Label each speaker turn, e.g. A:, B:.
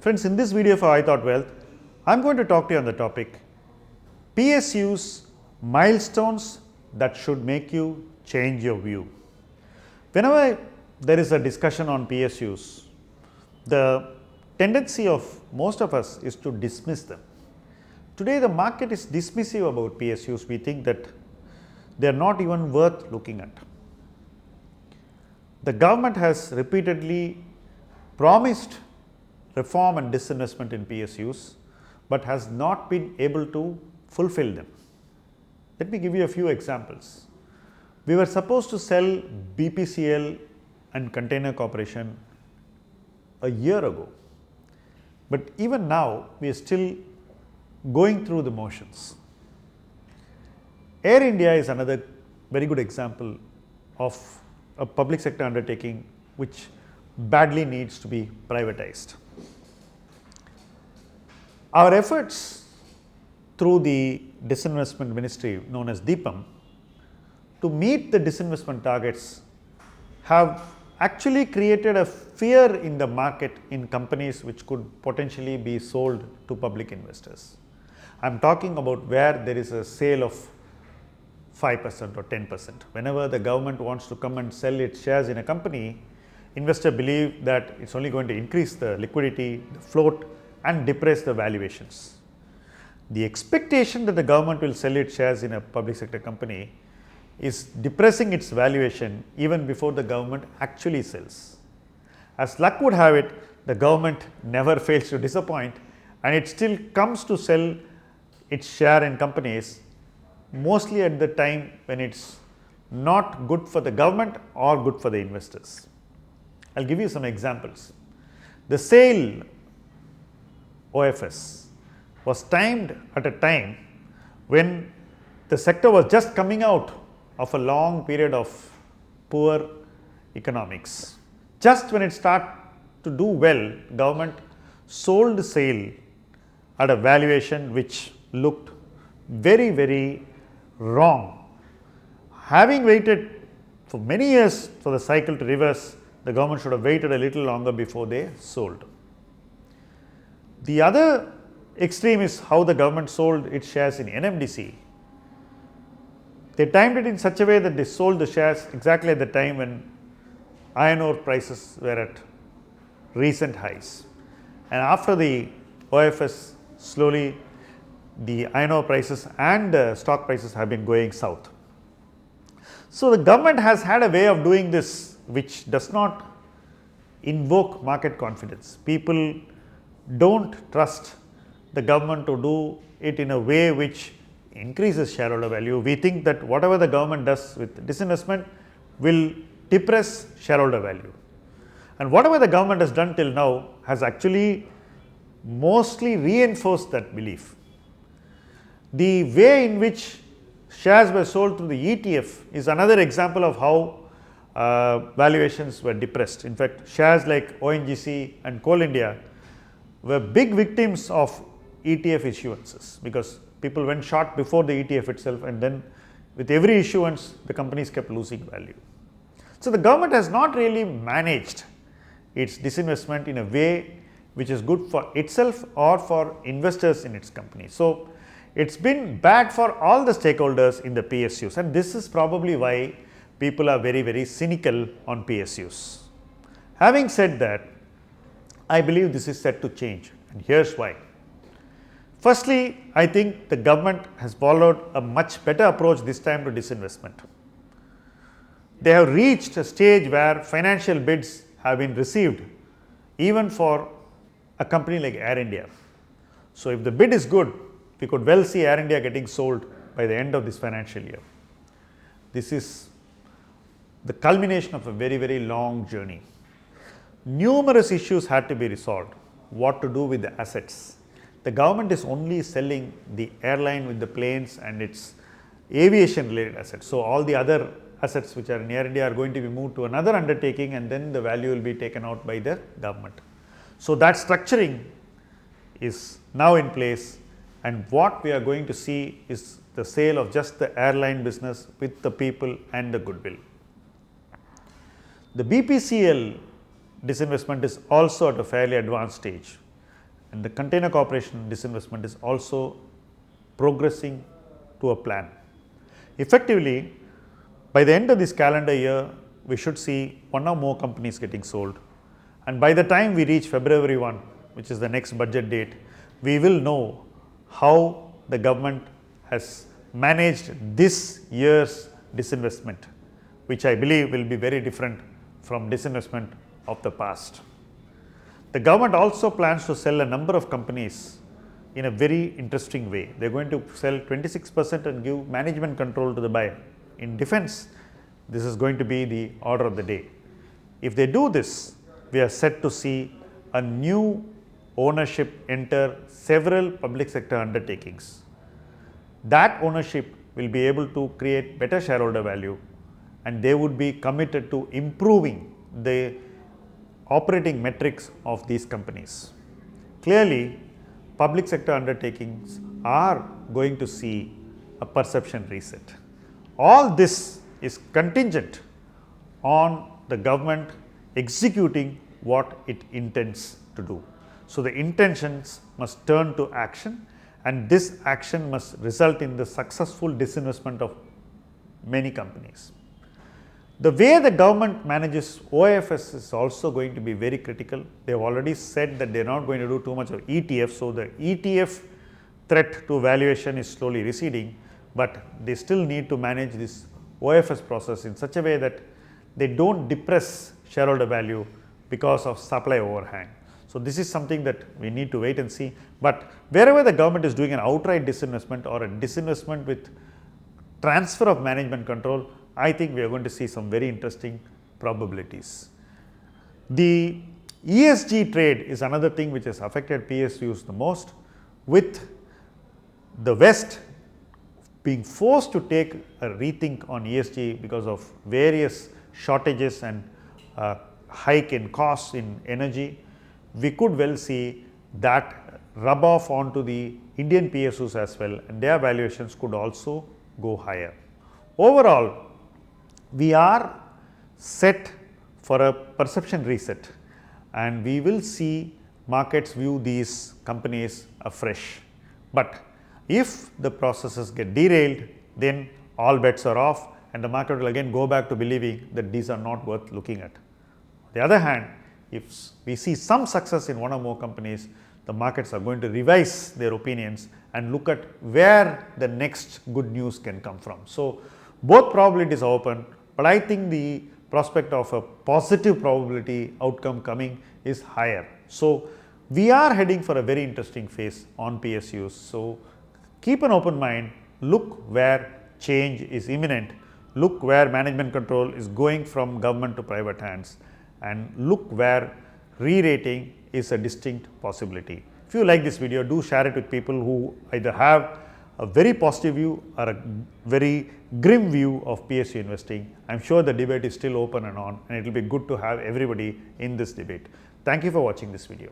A: Friends, in this video for iThought Wealth, I am going to talk to you on the topic PSUs milestones that should make you change your view. Whenever there is a discussion on PSUs, the tendency of most of us is to dismiss them. Today the market is dismissive about PSUs. We think that they are not even worth looking at. The government has repeatedly promised reform and disinvestment in PSUs, but has not been able to fulfill them. Let me give you a few examples. We were supposed to sell BPCL and Container Corporation a year ago, but even now we are still going through the motions. Air India is another very good example of a public sector undertaking which badly needs to be privatized. Our efforts through the disinvestment ministry known as DIPAM to meet the disinvestment targets have actually created a fear in the market in companies which could potentially be sold to public investors. I am talking about where there is a sale of 5% or 10%. Whenever the government wants to come and sell its shares in a company, investors believe that it is only going to increase the liquidity, the float, and depress the valuations. The expectation that the government will sell its shares in a public sector company is depressing its valuation even before the government actually sells. As luck would have it, the government never fails to disappoint, and it still comes to sell its share in companies mostly at the time when it is not good for the government or good for the investors. I will give you some examples. The sale OFS was timed at a time when the sector was just coming out of a long period of poor economics. Just when it started to do well, government sold the sale at a valuation which looked very wrong. Having waited for many years for the cycle to reverse, the government should have waited a little longer before they sold. The other extreme is how the government sold its shares in NMDC. They timed it in such a way that they sold the shares exactly at the time when iron ore prices were at recent highs. And after the OFS, slowly the iron ore prices and the stock prices have been going south. So the government has had a way of doing this which does not invoke market confidence. People don't trust the government to do it in a way which increases shareholder value. We think that whatever the government does with disinvestment will depress shareholder value, and whatever the government has done till now has actually mostly reinforced that belief. The way in which shares were sold through the ETF is another example of how valuations were depressed. In fact, shares like ONGC and Coal India were big victims of ETF issuances, because people went short before the ETF itself, and then with every issuance the companies kept losing value. So the government has not really managed its disinvestment in a way which is good for itself or for investors in its company. So it's been bad for all the stakeholders in the PSUs, and this is probably why people are very cynical on PSUs. Having said that, I believe this is set to change, and here's why. Firstly, I think the government has followed a much better approach this time to disinvestment. They have reached a stage where financial bids have been received even for a company like Air India. So if the bid is good, we could well see Air India getting sold by the end of this financial year. This is the culmination of a very long journey. Numerous issues had to be resolved. What to do with the assets? The government is only selling the airline with the planes and its aviation related assets. So all the other assets which are in Air India are going to be moved to another undertaking, and then the value will be taken out by the government. So that structuring is now in place, and what we are going to see is the sale of just the airline business with the people and the goodwill. The BPCL disinvestment is also at a fairly advanced stage. and the Container Corporation disinvestment is also progressing to a plan. Effectively, by the end of this calendar year, we should see one or more companies getting sold, and by the time we reach February 1, which is the next budget date, we will know how the government has managed this year's disinvestment, which I believe will be very different from disinvestment of the past. The government also plans to sell a number of companies in a very interesting way. They are going to sell 26% and give management control to the buyer. In defense, this is going to be the order of the day. If they do this, we are set to see a new ownership enter several public sector undertakings. That ownership will be able to create better shareholder value, and they would be committed to improving the operating metrics of these companies. Clearly, public sector undertakings are going to see a perception reset. All this is contingent on the government executing what it intends to do. So, the intentions must turn to action, and this action must result in the successful disinvestment of many companies. The way the government manages OFS is also going to be very critical. They have already said that they are not going to do too much of ETF. So, the ETF threat to valuation is slowly receding, but they still need to manage this OFS process in such a way that they do not depress shareholder value because of supply overhang. So, this is something that we need to wait and see, but wherever the government is doing an outright disinvestment or a disinvestment with transfer of management control, I think we are going to see some very interesting probabilities. The ESG trade is another thing which has affected PSUs the most, with the West being forced to take a rethink on ESG because of various shortages and hike in costs in energy. We could well see that rub off onto the Indian PSUs as well, and their valuations could also go higher. Overall, we are set for a perception reset, and we will see markets view these companies afresh. But if the processes get derailed, then all bets are off, and the market will again go back to believing that these are not worth looking at. On the other hand, if we see some success in one or more companies, the markets are going to revise their opinions and look at where the next good news can come from. So, both probabilities are open, but I think the prospect of a positive probability outcome coming is higher. So, we are heading for a very interesting phase on PSUs. So, keep an open mind, look where change is imminent, look where management control is going from government to private hands, and look where re-rating is a distinct possibility. If you like this video, do share it with people who either have a very positive view or a very grim view of PSU investing. I am sure the debate is still open and on, and it will be good to have everybody in this debate. Thank you for watching this video.